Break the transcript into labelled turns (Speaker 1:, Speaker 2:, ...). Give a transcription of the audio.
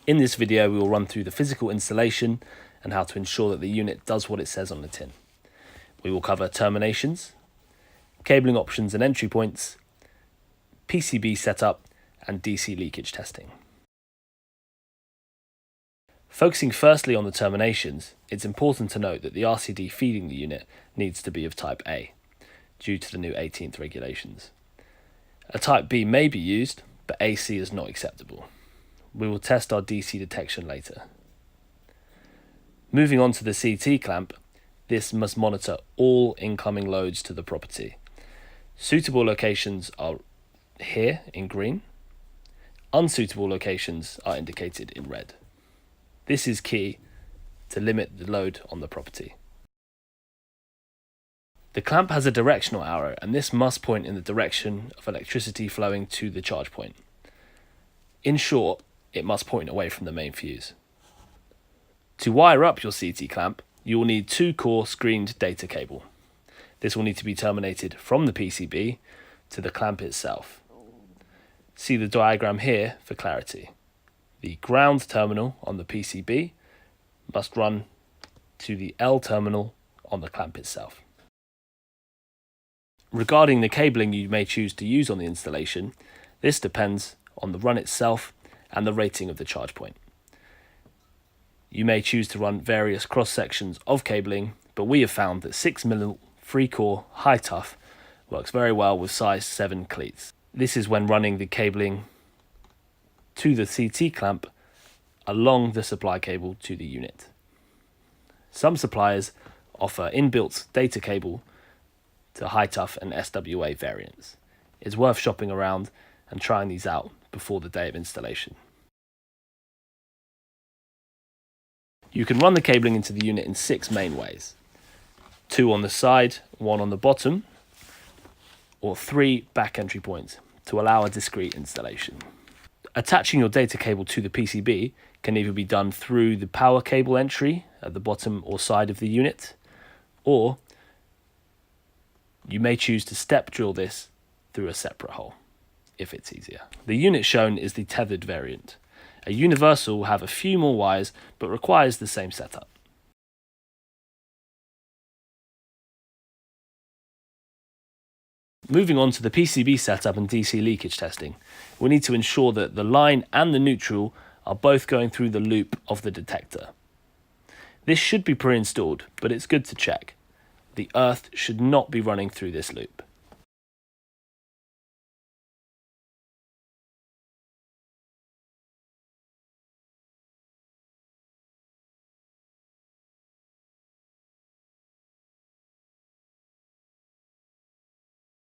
Speaker 1: In this video, we will run through the physical installation and how to ensure that the unit does what it says on the tin. We will cover terminations, cabling options and entry points, PCB setup, and DC leakage testing. Focusing firstly on the terminations, it's important to note that the RCD feeding the unit needs to be of type A, due to the new 18th regulations. A type B may be used, but AC is not acceptable. We will test our DC detection later. Moving on to the CT clamp, this must monitor all incoming loads to the property. Suitable locations are here in green. Unsuitable locations are indicated in red. This is key to limit the load on the property. The clamp has a directional arrow, and this must point in the direction of electricity flowing to the charge point. In short, it must point away from the main fuse. To wire up your CT clamp, you will need 2-core screened data cable. This will need to be terminated from the PCB to the clamp itself. See the diagram here for clarity. The ground terminal on the PCB must run to the L terminal on the clamp itself. Regarding the cabling you may choose to use on the installation, this depends on the run itself and the rating of the charge point. You may choose to run various cross sections of cabling, but we have found that 6mm 3-core high tough works very well with size 7 cleats. This is when running the cabling to the CT clamp along the supply cable to the unit. Some suppliers offer inbuilt data cable to high tough and SWA variants. It's worth shopping around and trying these out before the day of installation. You can run the cabling into the unit in 6 main ways: 2 on the side, 1 on the bottom, or 3 back entry points to allow a discrete installation. Attaching your data cable to the PCB can either be done through the power cable entry at the bottom or side of the unit, or you may choose to step drill this through a separate hole, if it's easier. The unit shown is the tethered variant. A universal will have a few more wires, but requires the same setup. Moving on to the PCB setup and DC leakage testing, we need to ensure that the line and the neutral are both going through the loop of the detector. This should be pre-installed, but it's good to check. The earth should not be running through this loop.